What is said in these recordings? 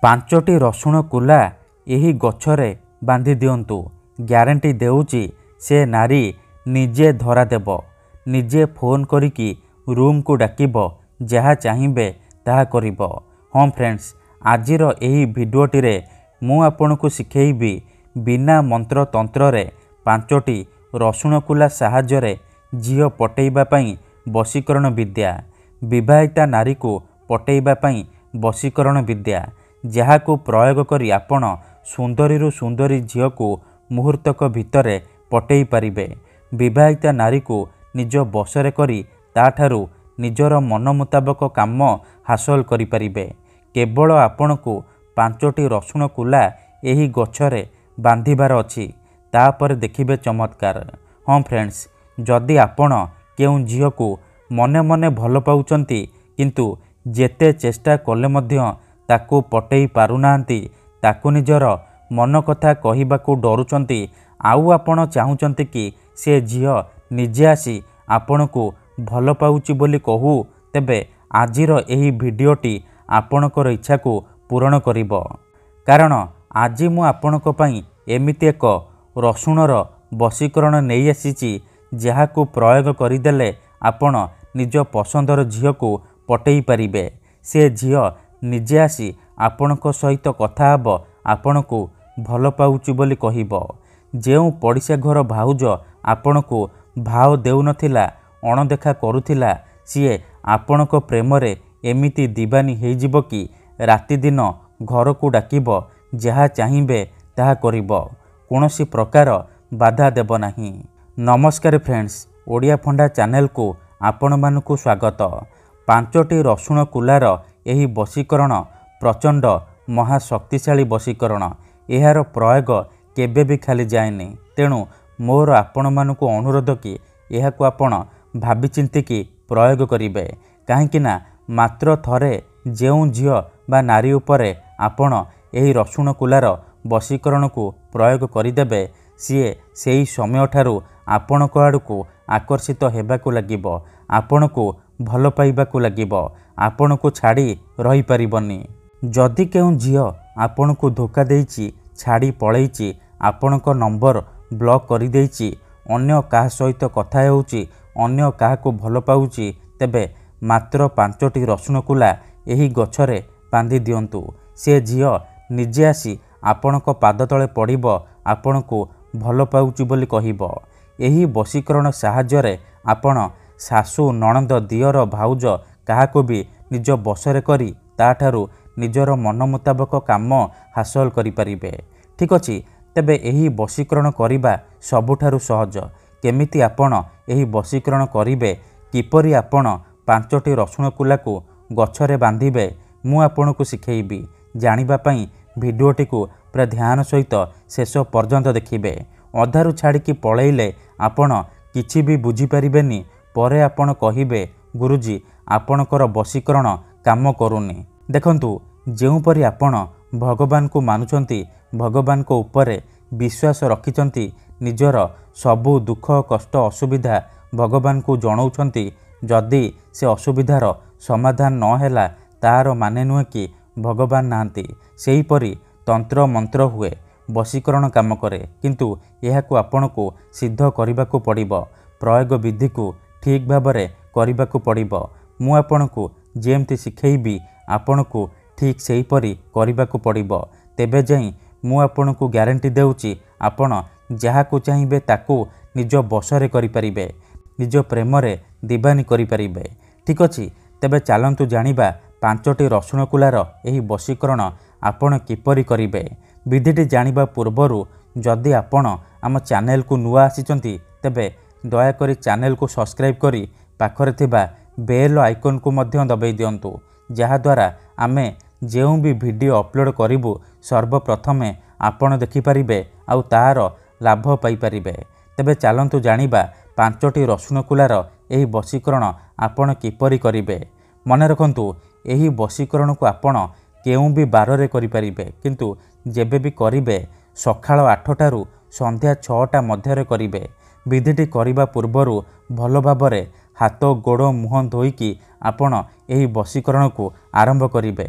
ପାଞ୍ଚଟି ରସୁଣ କୁଲା ଏହି ଗଛରେ ବାନ୍ଧି ଦିଅନ୍ତୁ। ଗ୍ୟାରେଣ୍ଟି ଦେଉଛି ସେ ନାରୀ ନିଜେ ଧରା ଦେବ, ନିଜେ ଫୋନ୍ କରିକି ରୁମ୍କୁ ଡାକିବ, ଯାହା ଚାହିଁବେ ତାହା କରିବ। ହଁ ଫ୍ରେଣ୍ଡସ୍, ଆଜିର ଏହି ଭିଡ଼ିଓଟିରେ ମୁଁ ଆପଣଙ୍କୁ ଶିଖେଇବି ବିନା ମନ୍ତ୍ର ତନ୍ତ୍ରରେ 5ଟି ରସୁଣ କୁଲା ସାହାଯ୍ୟରେ ଝିଅ ପଟେଇବା ପାଇଁ ବଶୀକରଣ ବିଦ୍ୟା। ବିବାହିତା ନାରୀକୁ ପଟେଇବା ପାଇଁ ବଶୀକରଣ ବିଦ୍ୟା, ଯାହାକୁ ପ୍ରୟୋଗ କରି ଆପଣ ସୁନ୍ଦରୀରୁ ସୁନ୍ଦରୀ ଝିଅକୁ ମୁହୂର୍ତ୍ତକ ଭିତରେ ପଟେଇ ପାରିବେ। ବିବାହିତା ନାରୀକୁ ନିଜ ବଶରେ କରି ତାଠାରୁ ନିଜର ମନ ମୁତାବକ କାମ ହାସଲ କରିପାରିବେ। କେବଳ ଆପଣଙ୍କୁ 5ଟି ରସୁଣ କୁଲା ଏହି ଗଛରେ ବାନ୍ଧିବାର ଅଛି, ତାପରେ ଦେଖିବେ ଚମତ୍କାର। ହଁ ଫ୍ରେଣ୍ଡସ୍, ଯଦି ଆପଣ କେଉଁ ଝିଅକୁ ମନେ ମନେ ଭଲ ପାଉଛନ୍ତି କିନ୍ତୁ ଯେତେ ଚେଷ୍ଟା କଲେ ମଧ୍ୟ ତାକୁ ପଟେଇ ପାରୁନାହାନ୍ତି, ତାକୁ ନିଜର ମନ କଥା କହିବାକୁ ଡରୁଛନ୍ତି, ଆଉ ଆପଣ ଚାହୁଁଛନ୍ତି କି ସେ ଝିଅ ନିଜେ ଆସି ଆପଣଙ୍କୁ ଭଲ ପାଉଛି ବୋଲି କହୁ, ତେବେ ଆଜିର ଏହି ଭିଡ଼ିଓଟି ଆପଣଙ୍କର ଇଚ୍ଛାକୁ ପୂରଣ କରିବ। କାରଣ ଆଜି ମୁଁ ଆପଣଙ୍କ ପାଇଁ ଏମିତି ଏକ ରସୁଣର ବଶୀକରଣ ନେଇ ଆସିଛି, ଯାହାକୁ ପ୍ରୟୋଗ କରିଦେଲେ ଆପଣ ନିଜ ପସନ୍ଦର ଝିଅକୁ ପଟେଇ ପାରିବେ। ସେ ଝିଅ ନିଜେ ଆସି ଆପଣଙ୍କ ସହିତ କଥା ହେବ, ଆପଣଙ୍କୁ ଭଲ ପାଉଛି ବୋଲି କହିବ। ଯେଉଁ ପଡ଼ିଶା ଘର ଭାଉଜ ଆପଣଙ୍କୁ ଭାव ଦେଉନଥିଲା, ଅଣଦେଖା କରୁଥିଲା, ସିଏ ଆପଣଙ୍କ ପ୍ରେମରେ ଏମିତି ଦିବାନୀ ହେଇଯିବ କି ରାତିଦିନ ଘରକୁ ଡାକିବ, ଯାହା ଚାହିଁବେ ତାହା କରିବ, କୌଣସି ପ୍ରକାର ବାଧା ଦେବ ନାହିଁ। ନମସ୍କାର ଫ୍ରେଣ୍ଡସ୍, ଓଡ଼ିଆ ଫଣ୍ଡା ଚ୍ୟାନେଲକୁ ଆପଣମାନଙ୍କୁ ସ୍ୱାଗତ। 5ଟି ରସୁଣ କୁଲାର ଏହି ବଶୀକରଣ ପ୍ରଚଣ୍ଡ ମହାଶକ୍ତିଶାଳୀ ବଶୀକରଣ। ଏହାର ପ୍ରୟୋଗ କେବେ ବି ଖାଲି ଯାଏନି। ତେଣୁ ମୋର ଆପଣମାନଙ୍କୁ ଅନୁରୋଧ କି ଏହାକୁ ଆପଣ ଭାବିଚିନ୍ତିକି ପ୍ରୟୋଗ କରିବେ। କାହିଁକି ନା ମାତ୍ର ଥରେ ଯେଉଁ ଝିଅ ବା ନାରୀ ଉପରେ ଆପଣ ଏହି ରସୁଣ କୁଲାର ବଶୀକରଣକୁ ପ୍ରୟୋଗ କରିଦେବେ, ସିଏ ସେହି ସମୟଠାରୁ ଆପଣଙ୍କ ଆଡ଼କୁ ଆକର୍ଷିତ ହେବାକୁ ଲାଗିବ, ଆପଣଙ୍କୁ ଭଲ ପାଇବାକୁ ଲାଗିବ, ଆପଣଙ୍କୁ ଛାଡ଼ି ରହିପାରିବନି। ଯଦି କେଉଁ ଝିଅ ଆପଣଙ୍କୁ ଧୋକା ଦେଇଛି, ଛାଡ଼ି ପଳେଇଛି, ଆପଣଙ୍କ ନମ୍ବର ବ୍ଲକ୍ କରିଦେଇଛି, ଅନ୍ୟ କାହା ସହିତ କଥା ହେଉଛି, ଅନ୍ୟ କାହାକୁ ଭଲ ପାଉଛି, ତେବେ ମାତ୍ର 5ଟି ରସୁଣ କୁଲା ଏହି ଗଛରେ ବାନ୍ଧି ଦିଅନ୍ତୁ। ସେ ଝିଅ ନିଜେ ଆସି ଆପଣଙ୍କ ପାଦ ତଳେ ପଡ଼ିବ, ଆପଣଙ୍କୁ ଭଲ ପାଉଛି ବୋଲି କହିବ। ଏହି ବଶୀକରଣ ସାହାଯ୍ୟରେ ଆପଣ ଶାଶୁ, ନଣନ୍ଦ, ଦିଅର, ଭାଉଜ କାହାକୁ ବି ନିଜ ବଶରେ କରି ତାଠାରୁ ନିଜର ମନ ମୁତାବକ କାମ ହାସଲ କରିପାରିବେ। ଠିକ୍ ଅଛି, ତେବେ ଏହି ବଶୀକରଣ କରିବା ସବୁଠାରୁ ସହଜ। କେମିତି ଆପଣ ଏହି ବଶୀକରଣ କରିବେ, କିପରି ଆପଣ 5ଟି ରସୁଣ କୁଲାକୁ ଗଛରେ ବାନ୍ଧିବେ, ମୁଁ ଆପଣଙ୍କୁ ଶିଖେଇବି। ଜାଣିବା ପାଇଁ ଭିଡ଼ିଓଟିକୁ ପୁରା ଧ୍ୟାନ ସହିତ ଶେଷ ପର୍ଯ୍ୟନ୍ତ ଦେଖିବେ। ଅଧାରୁ ଛାଡ଼ିକି ପଳେଇଲେ ଆପଣ କିଛି ବି ବୁଝିପାରିବେନି। ପରେ ଆପଣ କହିବେ, ଗୁରୁଜୀ ଆପଣଙ୍କର ବଶୀକରଣ କାମ କରୁନି। ଦେଖନ୍ତୁ, ଯେଉଁପରି ଆପଣ ଭଗବାନଙ୍କୁ ମାନୁଛନ୍ତି, ଭଗବାନଙ୍କ ଉପରେ ବିଶ୍ୱାସ ରଖିଛନ୍ତି, ନିଜର ସବୁ ଦୁଃଖ କଷ୍ଟ ଅସୁବିଧା ଭଗବାନଙ୍କୁ ଜଣାଉଛନ୍ତି, ଯଦି ସେ ଅସୁବିଧାର ସମାଧାନ ନ ହେଲା, ତାହାର ମାନେ ନୁହେଁ କି ଭଗବାନ ନାହାନ୍ତି। ସେହିପରି ତନ୍ତ୍ର ମନ୍ତ୍ର ହୁଏ, ବଶୀକରଣ କାମ କରେ, କିନ୍ତୁ ଏହାକୁ ଆପଣଙ୍କୁ ସିଦ୍ଧ କରିବାକୁ ପଡ଼ିବ। ପ୍ରୟୋଗ ବିଧିକୁ ଠିକ୍ ଭାବରେ କରିବାକୁ ପଡ଼ିବ। ମୁଁ ଆପଣଙ୍କୁ ଯେମିତି ଶିଖେଇବି, ଆପଣଙ୍କୁ ଠିକ୍ ସେହିପରି କରିବାକୁ ପଡ଼ିବ। ତେବେ ଯାଇ ମୁଁ ଆପଣଙ୍କୁ ଗ୍ୟାରେଣ୍ଟି ଦେଉଛି, ଆପଣ ଯାହାକୁ ଚାହିଁବେ ତାକୁ ନିଜ ବଶରେ କରିପାରିବେ, ନିଜ ପ୍ରେମରେ ଦିବାନୀ କରିପାରିବେ। ଠିକ୍ ଅଛି, ତେବେ ଚାଲନ୍ତୁ ଜାଣିବା 5ଟି ରସୁଣ କୁଲାର ଏହି ବଶୀକରଣ ଆପଣ କିପରି କରିବେ। ବିଧିଟି ଜାଣିବା ପୂର୍ବରୁ ଯଦି ଆପଣ ଆମ ଚ୍ୟାନେଲକୁ ନୂଆ ଆସିଛନ୍ତି, ତେବେ ଦୟାକରି ଚ୍ୟାନେଲକୁ ସବସ୍କ୍ରାଇବ୍ କରି ପାଖରେ ଥିବା ବେଲ୍ ଆଇକନ୍କୁ ମଧ୍ୟ ଦବାଇ ଦିଅନ୍ତୁ, ଯାହାଦ୍ୱାରା ଆମେ ଯେଉଁ ବି ଭିଡ଼ିଓ ଅପଲୋଡ଼ କରିବୁ ସର୍ବପ୍ରଥମେ ଆପଣ ଦେଖିପାରିବେ ଆଉ ତାହାର ଲାଭ ପାଇପାରିବେ। ତେବେ ଚାଲନ୍ତୁ ଜାଣିବା 5ଟି ରସୁଣ କୁଲାର ଏହି ବଶୀକରଣ ଆପଣ କିପରି କରିବେ। ମନେ ରଖନ୍ତୁ, ଏହି ବଶୀକରଣକୁ ଆପଣ କେଉଁ ବି ବାରରେ କରିପାରିବେ, କିନ୍ତୁ ଯେବେ ବି କରିବେ ସକାଳ 8ଟାରୁ ସନ୍ଧ୍ୟା 6ଟା ମଧ୍ୟରେ କରିବେ। ବିଧିଟି କରିବା ପୂର୍ବରୁ ଭଲ ଭାବରେ ହାତ, ଗୋଡ଼, ମୁହଁ ଧୋଇକି ଆପଣ ଏହି ବଶୀକରଣକୁ ଆରମ୍ଭ କରିବେ।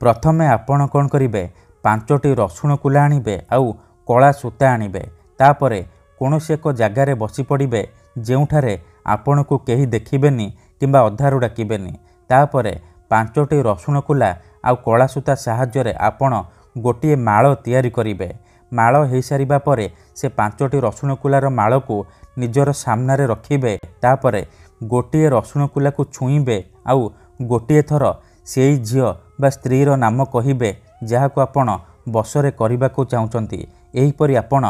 प्रथमे आपण कौन करेंगे 5टी रसुण कुला आणिबे आउ कला सूता आणिबे तापरे कौनसी एक जगार बसी पड़े जोठारे आपण को कहीं देखिबेनी किंबा अधारू डाकिबेनी तापरे 5टी रसुण कुला आउ कला सूता साहाय्य आपण गोटे माଳ तैयारी करिवे। माଳ हो सारिबा परे से 5टी रसुण कुलार माळ को निजर सामने रखिबे तापरे गोटे रसुण कुला को छुईबे आउ गोटे थर से झील बा स्त्रीर नाम कहिबे जहाको आपण बसरे करने को चाहते। एहीपरि आपण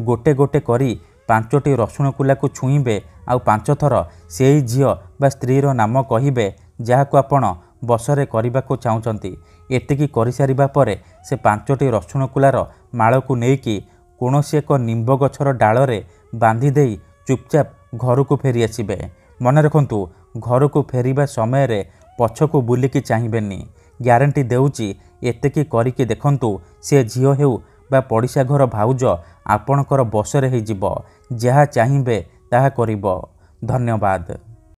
गोटे गोटे करी 5टी रसुण कुला को छुईबे आउ 5 थर से झील बा स्त्रीर नाम कहिबे जहाको आपण बसरे करने को चाहते। एतिकी करि सारिबा परे से 5टी रसुण कुलार माळ को नेकी कौनसी एक निंब गछर डाଳରେ बांधी देई चुपचाप घर को फेरी आसिबे। मन रखंतु घर को फेरिबा समय रे पछको बुलिकी चाहिबेनी। ग्यारंटी देउची एतिकी करिकी देखंतु से झियो हेउ बा पड़िशा घर भाउज आपणकर बसरे हो जहा चाहिए ताहा करिबो। धन्यवाद।